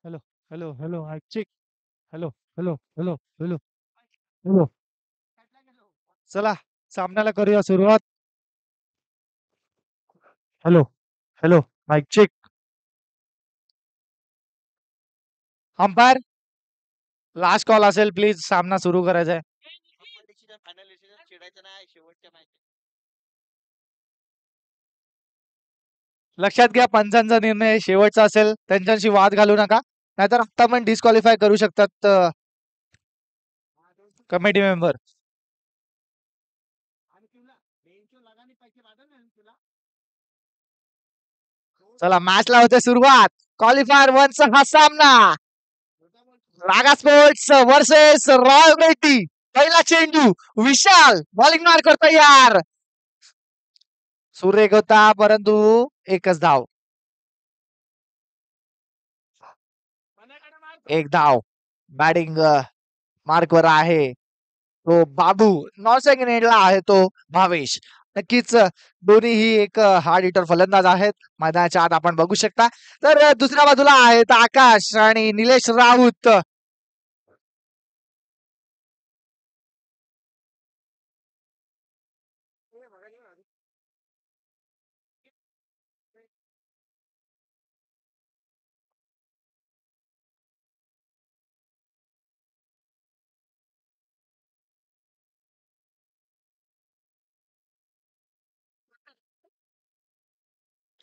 Hello, hello, hello, check. Hello, hello, hello, hello, hello. चला, सामन्याला करूया सुरुवात. Hello, hello, mike check. Umpire, last call असेल, please सामना सुरू करायचा आहे. लक्षात घ्या, पंचांचा निर्णय शेवटचा असेल, त्यांच्याशी वाद घालू नका, नाहीतर आता पण डिस्क्वालिफाय करू शकतात कमिटी मेंबर. चला, मॅचला होते सुरुवात. क्वालिफायर वनचा हा सामना रागा स्पोर्ट्स वर्सेस रॉयल रेड्डी. पहिला चेंडू, विशाल बॉलिंग मार करतो यार. सुरेख होता, परंतु एकच धाव. एक धाव. बॅटिंग मार्कवर आहे तो बाबू. नॉन सेकंड एंडला आहे तो भावेश. नक्कीच दोन्हीही एक हार्ड हिटर फलंदाज आहेत, मैदानाच्या आत आपण बघू शकता. तर दुसऱ्या बाजूला आहेत आकाश आणि निलेश राऊत.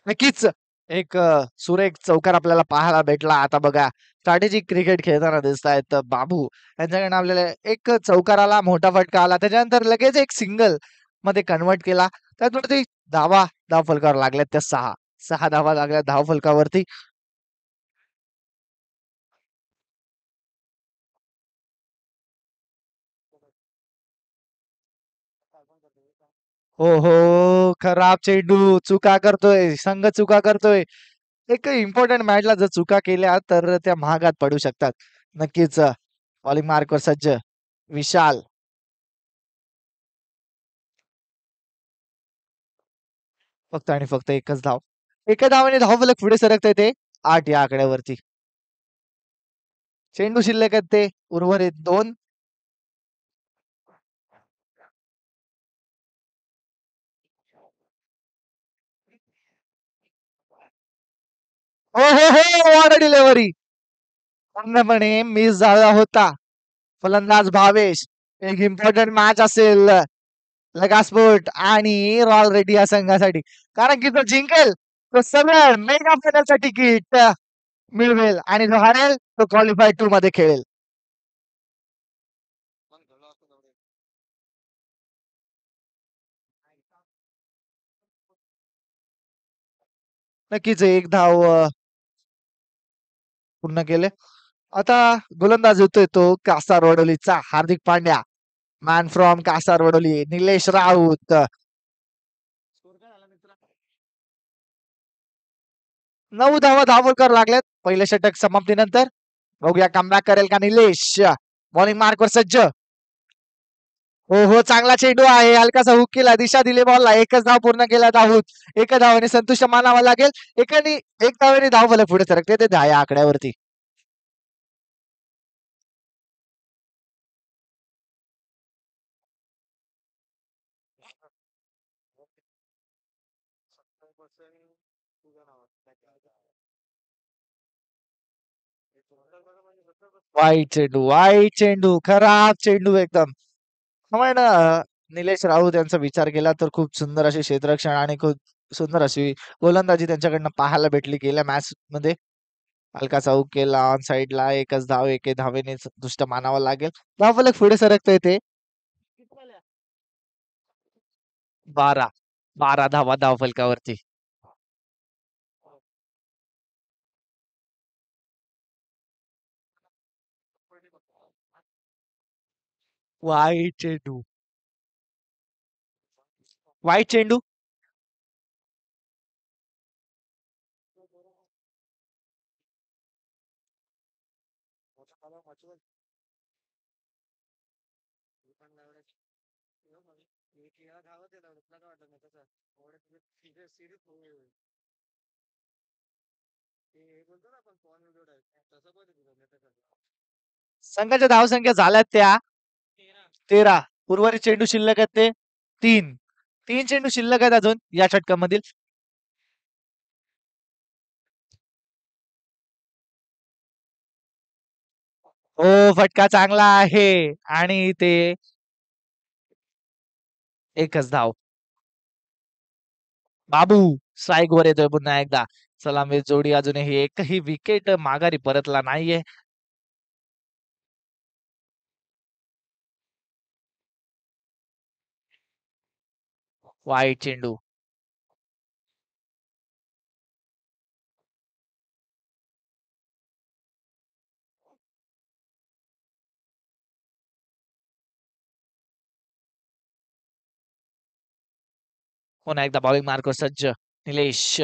नक्कीच एक सुरेख चौकार आपल्याला पाहायला भेटला. आता बघा, स्ट्रॅटेजिक क्रिकेट खेळताना दिसत आहेत बाबू. यांच्याकडनं आपल्याला एक चौकाराला मोठा फटका आला, त्याच्यानंतर लगेच एक सिंगल मध्ये कन्वर्ट केला. त्यातवरती धाव फलकावर लागल्यात त्या सहा सहा धावा लागल्या धाव फलकावरती. हो हो, खराब चेंडू. चुका करतोय संघ, चुका करतोय. एक इम्पॉर्टंट मॅचला जर चुका केल्या तर त्या महागात पडू शकतात. नक्कीच बॉलिंग मार्कवर सज्ज विशाल. फक्त आणि फक्त एकच धाव. एका धावाने धावफलक पुढे सरकता ते 8 या आकड्यावरती. चेंडू शिल्लक आहेत ते उर्वरित 2. हो हो हो, वॉट डिलेव्हरी. पूर्णपणे मिस झाला होता. फलंदाज भावेश. एक इम्पॉर्टंट मॅच असेल लगास्पोर्ट आणि रॉयल रेड्डी या संघासाठी, कारण की तो जिंकेल तो सगळं मेगा फायनलचं तिकीट मिळवेल, आणि जो हारेल तो क्वालिफाय 2 मध्ये खेळेल. नक्कीच एक धाव पूर्ण केले. आता गोलंदाज होतोय तो कासार वडोलीचा हार्दिक पांड्या. Man from Kasar Vadoli Nilesh Raut. 9 धावा धावकर लागल्यात पहिल्या षटक समाप्तीनंतर. बघूया कमबॅक करेल का निलेश. बॉलिंग मार्कवर सज्ज. हो हो, चांगला चेंडू आहे, हलकासा हुक केला, दिशा दिली बॉलला. एकच धाव पूर्ण केला आहोत. एका धावाने संतुष्ट मानावा लागेल. एक धावाने धाव फलक पुढे सरकते ते 10 या आकड्यावरती. वाईट चेंडू, खराब चेंडू एकदम. पण निलेश राऊत यांचा विचार केला तर खूप सुंदर अशी क्षेत्ररक्षण आणि खूप सुंदर अशी गोलंदाजी त्यांच्याकडनं पाहायला भेटली गेल्या मॅच मध्ये. हलका चौक केला ऑन साइडला. एकच धाव, एके धावेने दुष्ट मानावं लागेल. धावफलक पुढे सरकता येते 12. 12 धावा धावफलकावरती. वाईट चेंडू, वाईट चेंडू. संघाच्या धावसंख्या झाल्यात त्या 13. उर्वरित चेंडू शिल्लक आहेत ते 3. 3 चेंडू शिल्लक आहेत अजून या षटकामधील. हो, फटका चांगला आहे आणि ते एकच धाव. बाबू स्ट्राईक वर येतोय पुन्हा एकदा. सलामीर जोडी अजूनही एकही विकेट माघारी परतला नाहीये. वाईट चेंडू. पुन्हा एकदा बॉलिंग मार्क सज्ज निलेश.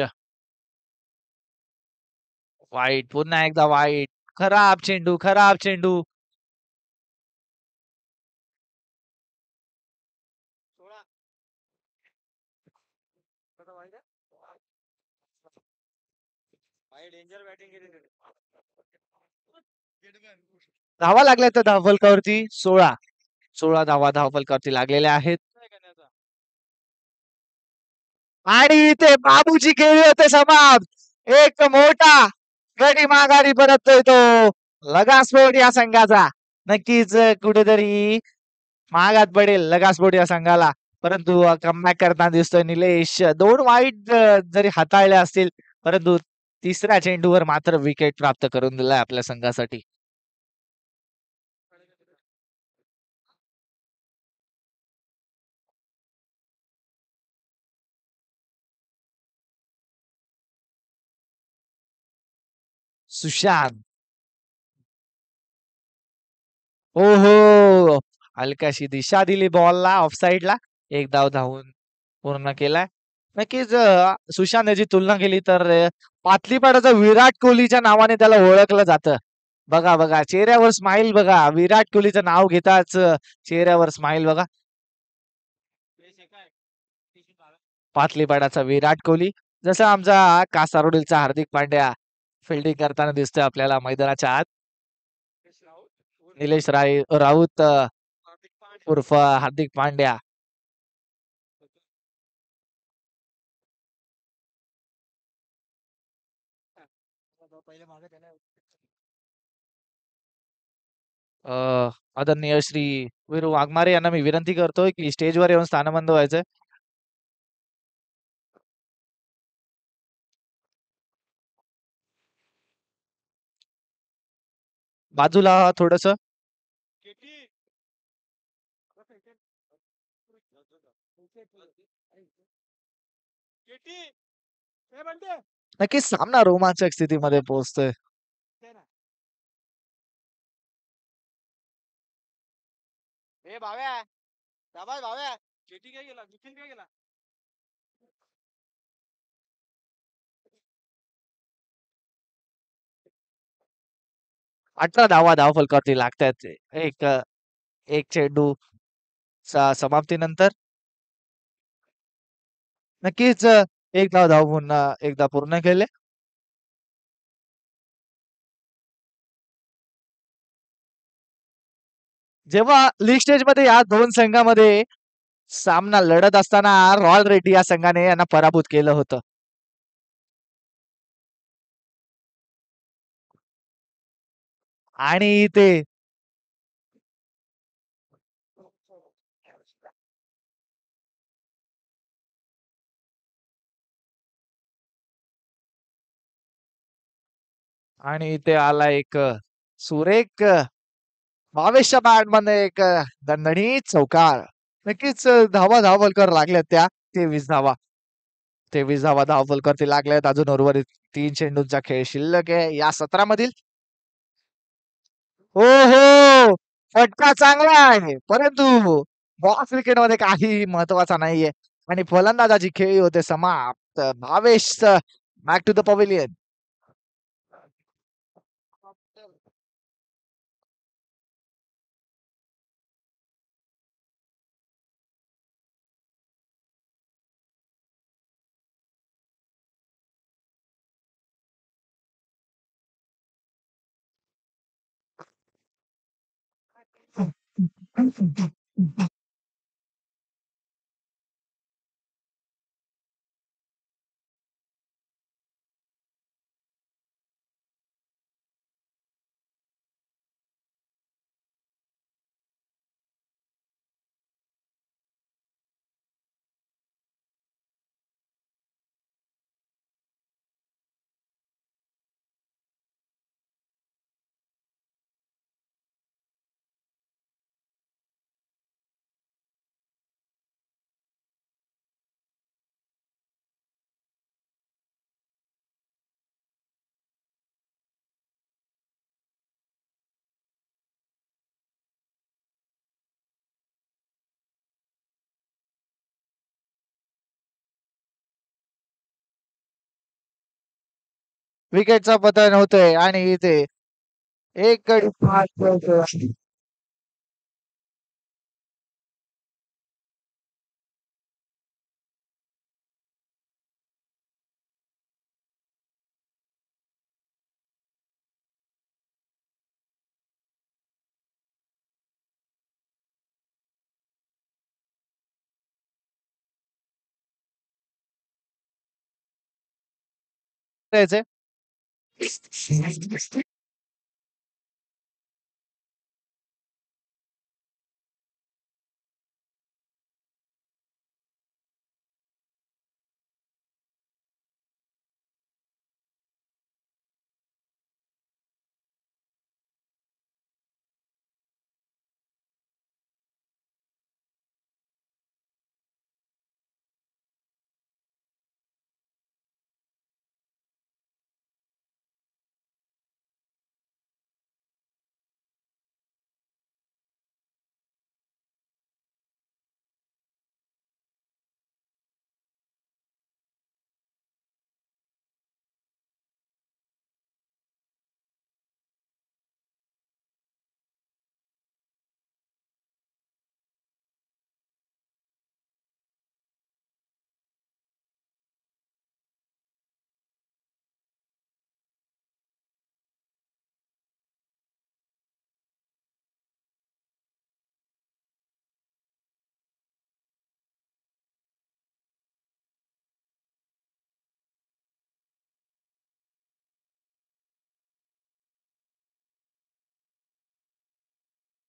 वाईट, पुन्हा एकदा वाईट. खराब चेंडू, खराब चेंडू. धावा लागल्या तर धावफलकावरती 16. 16 धावा धावफलकावरती लागलेल्या आहेत. आणि इथे बाबूची खेळी होते समाप्त. एक मोठा गडी माघारी परततोय तो लगासपोर्ट या संघाचा. नक्कीच कुठेतरी मागात पडेल लगासपोर्ट या संघाला. परंतु कमबॅक करताना दिसतोय निलेश. 2 वाईट जरी हाताळले असतील परंतु तिसऱ्या चेंडूवर मात्र विकेट प्राप्त करून दिलाय आपल्या संघासाठी. सुशांत. हो हो, हलकाशी दिशा दिली बॉलला ऑफसाईडला. एक धाव धावून पूर्ण केलाय. नक्कीच सुशांत याची तुलना केली तर पातलीपाड्याचा विराट कोहलीच्या नावाने त्याला ओळखलं जातं. बघा बघा चेहऱ्यावर स्माइल बघा. विराट कोहलीचं नाव घेताच चेहऱ्यावर स्माइल बघा. पातलीपाड्याचा विराट कोहली. जसं आमचा कासारोडीचा हार्दिक पांड्या फिल्डिंग करताना दिसतोय आपल्याला मैदानाच्या आत. निलेश राऊत उर्फ हार्दिक पांड्या. आदरणीय श्री वीरू वाघमारे यांना मी विनंती करतोय की स्टेजवर येऊन स्थानबंद व्हायचंय. बाजूला थोडस. नक्कीच सामना रोमांचक स्थितीमध्ये पोहोचतोय. भाव्या 18 धावा धावफलकावरती लागतात. एक एक चेंडू समाप्तीनंतर. नक्कीच एक धाव पुन्हा एकदा पूर्ण केले. जेव्हा लीग स्टेज मध्ये या दोन संघामध्ये सामना लढत असताना रॉयल रेड्डी या संघाने यांना पराभूत केलं होतं. आणि ते आणि इथे आला एक सुरेख भावेशच्या बॅट मध्ये एक दणदणीत चौकार. नक्कीच धावा धावफलकावर लागल्यात त्या 23 धावा. 23 धावा धावफलकावरती लागल्यात. अजून उर्वरित 3 चेंडूंचा खेळ शिल्लक आहे या सत्रामधील. हो हो, फटका चांगला आहे परंतु बॉक्स क्रिकेट मध्ये काही महत्वाचा नाहीये. आणि फलंदाजाची खेळी होते समाप्त. Bhavesh back to the pavilion. विकेटचा पतन होतोय आणि इथे एक गडी बाद पडतोय. द्यायचंय.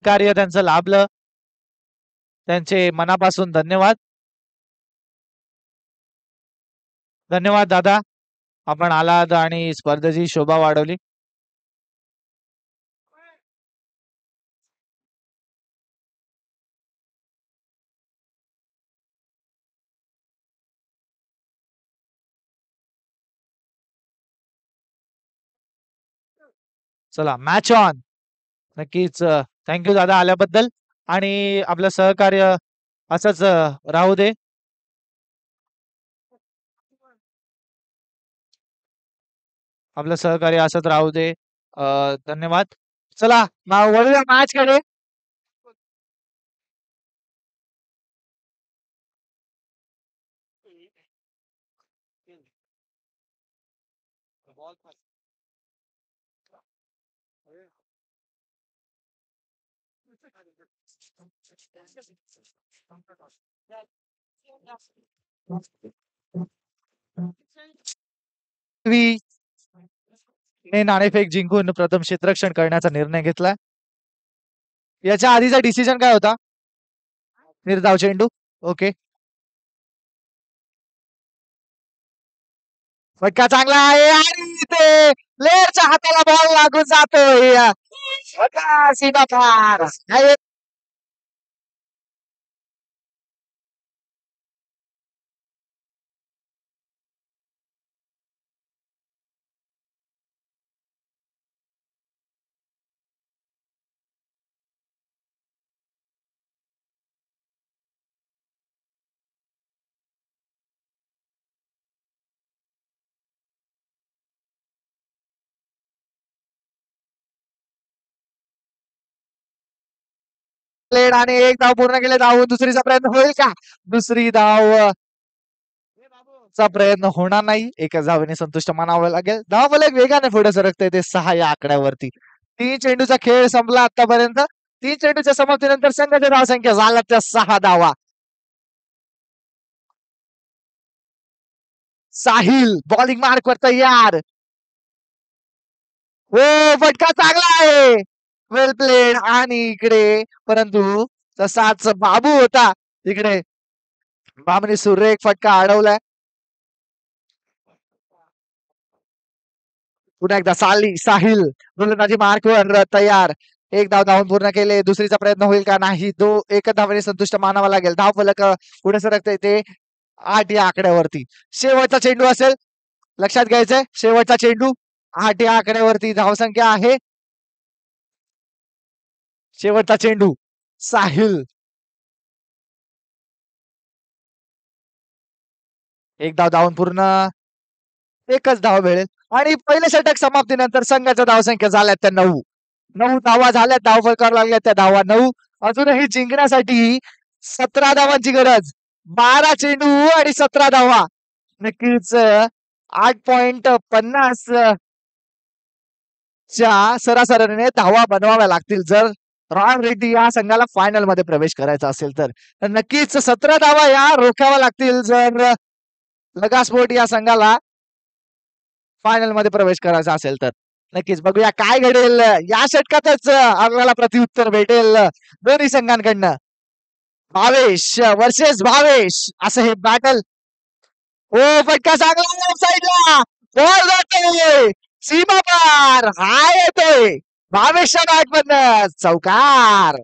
कार्य त्यांचं लाभलं. त्यांचे मनापासून धन्यवाद. धन्यवाद दादा. आपण आलात आणि स्पर्धेची शोभा वाढवली. चला मॅच ऑन. नक्कीच थँक्यू दादा आल्याबद्दल आणि आपलं सहकार्य असंच राहू दे. आपलं सहकार्य असंच राहू दे. धन्यवाद. चला वळूया मॅच कडे. ने नाणेफेक जिंकून प्रथम क्षेत्ररक्षण करण्याचा निर्णय घेतला. याच्या आधीचा डिसिजन काय होता? निर्धाव चेंडू. ओके. फटका चांगला आहे आणि ते लेअरच्या हाताला बॉल लागून जातोय. सीमा पार. आणि एक धाव पूर्ण केले. धाव दुसरीचा प्रयत्न होईल का? दुसरी धाव चा प्रयत्न होणार नाही. एका धावेने संतुष्ट मानावं लागेल. धाव एक वेगाने पुढे सरकते ते 6 या आकड्यावरती. 3 चेंडूचा खेळ संपला आतापर्यंत. 3 चेंडूच्या समाप्तीनंतर संघाची धावसंख्या झाला त्या 6 धावा. साहिल बॉलिंग मार्कवर तयार. हो फटका चांगला आहे. वेल प्लेड आणि इकडे परंतु तसाच बाबू होता इकडे. बाबूने सुरेख फटका अडवलाय. पुन्हा एकदा साहिल गोलंदाजी मार्कवर तयार. एक धाव धावून पूर्ण केले. दुसरीचा प्रयत्न होईल का नाही. एक धावेने संतुष्ट मानावा लागेल. धाव फलक पुढे सरकते ते 8 या आकड्यावरती. शेवटचा चेंडू असेल लक्षात घ्यायचंय. शेवटचा चेंडू 8 या आकड्यावरती धावसंख्या आहे. शेवटचा चेंडू साहिल. एक धाव धावून पूर्ण. एकच धाव मिळेल आणि पहिले षटक समाप्तीनंतर संघाच्या धावसंख्या झाल्या त्या 9. 9 धावा झाल्या. धाव फलकावर लागल्या त्या धावा 9. अजूनही जिंकण्यासाठी 17 धावांची गरज. 12 चेंडू आणि 17 धावा. नक्कीच 8.50 च्या सरासरीने धावा बनवाव्या लागतील जर रॉयल रेड्डी या संघाला फायनल मध्ये प्रवेश करायचा असेल तर. नक्कीच 17 धावा या रोखाव्या लागतील जर लगास्पोर्ट या संघाला फायनल मध्ये प्रवेश करायचा असेल तर. नक्कीच बघूया काय घडेल. या षटकातच आपल्याला प्रतिउत्तर भेटेल दोन्ही संघांकडनं. भावेश वर्सेस भावेश असं हे बॅटल. हो फटका चांगला साईडला. बॉल जातोय सीमा पार. हा येतोय भावेशच्या बॅट मधनं चौकार.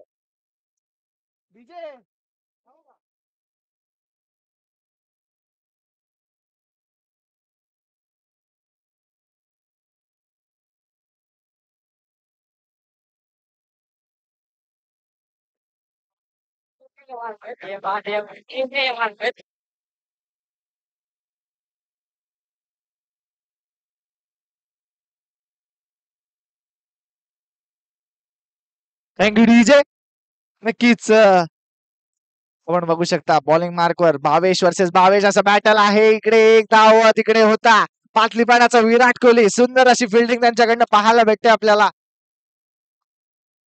Thank you DJ. नक्कीच आपण बघू शकता बॉलिंग मार्कवर भावेश वर्सेस भावेश असं बॅटल आहे. इकडे एक धाव तिकडे होता. पाटलीपाड्याचा विराट कोहली. सुंदर अशी फिल्डिंग त्यांच्याकडनं पाहायला भेटते आपल्याला.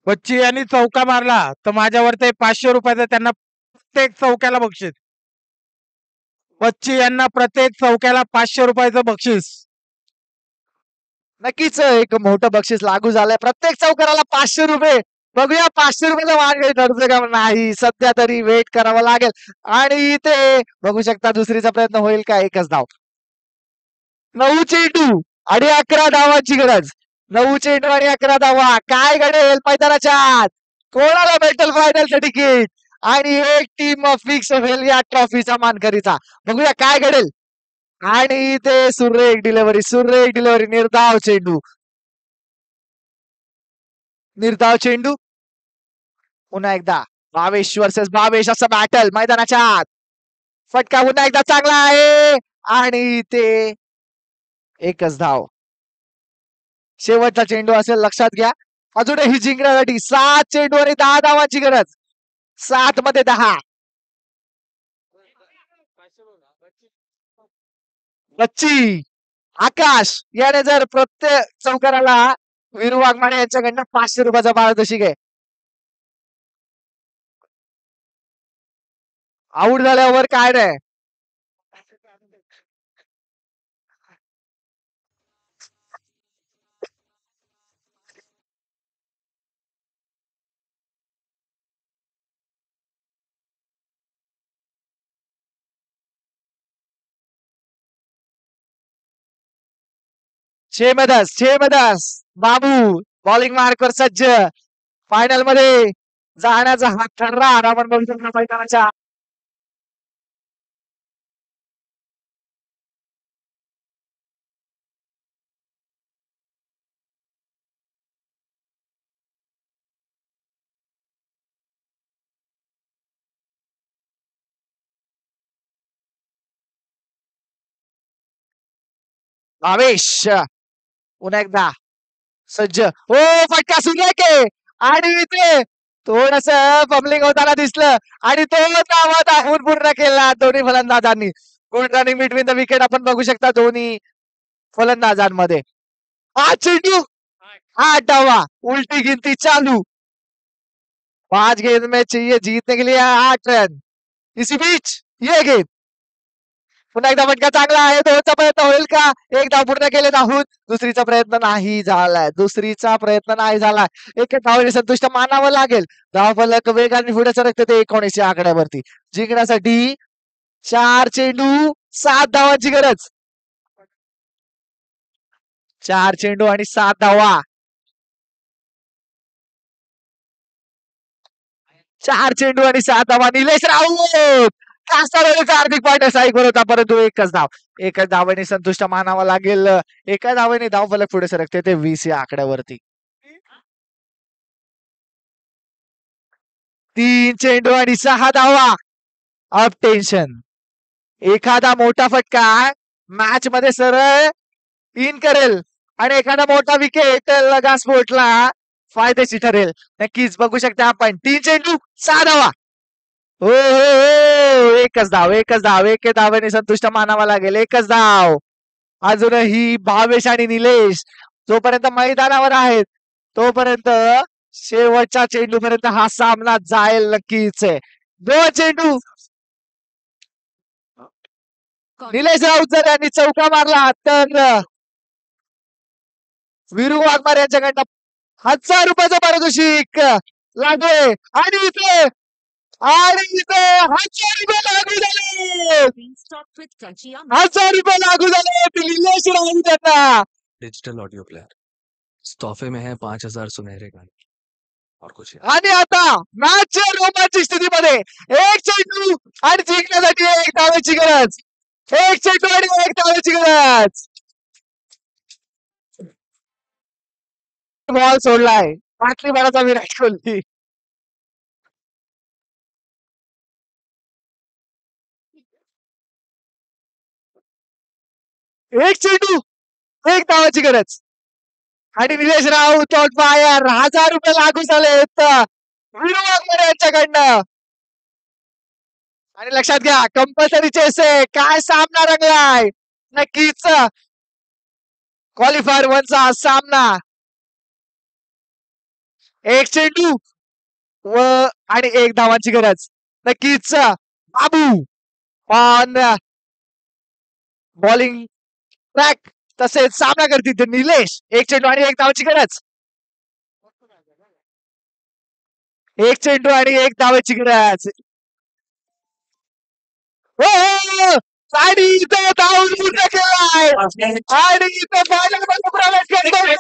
बच्ची यांनी चौका मारला तर माझ्यावर ते 500 रुपयाचं त्यांना प्रत्येक चौक्याला बक्षीस. बच्ची यांना प्रत्येक चौक्याला 500 रुपयाचं बक्षीस. नक्कीच एक मोठं बक्षीस लागू झालंय. प्रत्येक चौकाराला 500 रुपये. बघूया 500 रुपयाचा मार्ग ठरतोय का नाही. सध्या तरी वेट करावं लागेल. आणि इथे बघू शकता दुसरीचा प्रयत्न होईल का. एकच धाव. 9 चेंडू आणि 11 धावांची गरज. 9 चेंडू आणि 11 धावा. काय घडेल मैदानाच्या आत. कोणाला भेटेल फायनलचं तिकीट आणि एक टीम फिक्स होईल या ट्रॉफीचा मानकरीचा. बघूया काय घडेल. आणि ते सुरेख डिलिव्हरी निर्धाव चेंडू. पुन्हा एकदा भावेश वर्सेस भावेश असं बॅटल मैदानाच्या आत. फटका पुन्हा एकदा चांगला आहे आणि ते एकच धाव. शेवटचा चेंडू असेल लक्षात घ्या. अजूनही जिंकण्यासाठी 7 चेंडू आणि 10 धावांची गरज. 7 मध्ये 10. बच्ची आकाश याने जर प्रत्येक चौकाराला वीरू वाघमारे यांच्याकडनं 500 रुपयाचा पारितोषिक आहे. आऊट झाल्यावर काय नाही. छे में 10 बाबू बॉलिंग मार्कवर सज्ज. फायनल मध्ये जाण्याचा हा ठरला. आपण बघू शकतो मैदानाच्या भावेश पुन्हा एकदा सज्ज. हो फटका सुरेख आहे आणि इथे थोडस फंबलिंग होताना दिसलं आणि तो धावा धावून पूर्ण केला दोन्ही फलंदाजांनी. Good running between the wicket आपण बघू शकता दोन्ही फलंदाजांमध्ये. 8 चेंडू 8 धावा. उलटी गिनती चालू. 5 गेंद में चाहिए जीतने के लिए 8 रन. इसी बीच ये गेंद पुन्हा एकदा फटका चांगला आहे. दोनचा प्रयत्न होईल का? एक धाव पूर्ण केले आहोत. दुसरीचा प्रयत्न नाही झालाय. दुसरीचा प्रयत्न नाही झालाय. एक धावेने संतुष्ट मानावं लागेल. धावफलक वेगाने पुढे सरकते ते 19 या आकड्यावरती. जिंकण्यासाठी 4 चेंडू 7 धावांची गरज. 4 चेंडू आणि 7 धावा. 4 चेंडू आणि 7 धावा. निलेश राऊत कास्टारचा हार्दिक पाटील साईकवर होता, परंतु एकच धाव. एकच धावेने संतुष्ट मानावं लागेल. एका धावेने धावफलक पुढे सरकते ते 20 या आकड्यावरती. 3 चेंडू आणि 6 धावा. Up tension. एखादा मोठा फटका मॅच मध्ये सरळ इन करेल आणि एखादा मोठा विकेट लगा स्पोर्टला फायदेशीर ठरेल. नक्कीच बघू शकता आपण. 3 चेंडू 6 धावा. हो हो हो, एकच धाव. एकच धाव. एक धावेने संतुष्ट मानावा लागेल. एकच धाव. अजूनही भावेश आणि निलेश जोपर्यंत मैदानावर आहेत तोपर्यंत शेवटच्या चेंडूपर्यंत हा सामना जाईल नक्कीच. 2 चेंडू. निलेश राऊत जर यांनी चौका मारला तर विरू वाघमारे यांच्याकडनं 1000 रुपयाचं पारितोषिक लागले. आणि इथे 1000 रुपये लागू झाले. 1000 रुपये लागू झाले निलेश राऊत यांना. डिजिटल ऑडियो प्लेयर तोहफे में है 5000 सुनहरे गाने और कुछ याद आणि आता मॅचच्या रोमांचिक स्थितीमध्ये एक चेंडू आणि जिंकण्यासाठी एक धावेची गरज. एक चेंडू आणि एक धावेची गरज. बॉल सोडलाय पाटली बाराचा विराट कोहली. एक चेंडू एक धावाची गरज आणि निलेश राऊत आउट फायर. 1000 रुपये लागू झालेत विरू वाघमारे यांच्याकडनं. आणि लक्षात घ्या कंपल्सरी चेस आहे. काय सामना रंगलाय. नक्कीच क्वालिफायर 1 चा सामना. एक चेंडू व आणि एक धावांची गरज. नक्कीच बाबू ऑन बॉलिंग ट्रॅक तसेच सामना करतील निलेश. एक चेंडू आणि एक धावाची गरज. एक चेंडू आणि एक धावाची गरज. हो हो, आणि इथं धावून पूर्ण केलाय आणि इथं फायनल मध्ये प्रवेश करतोय.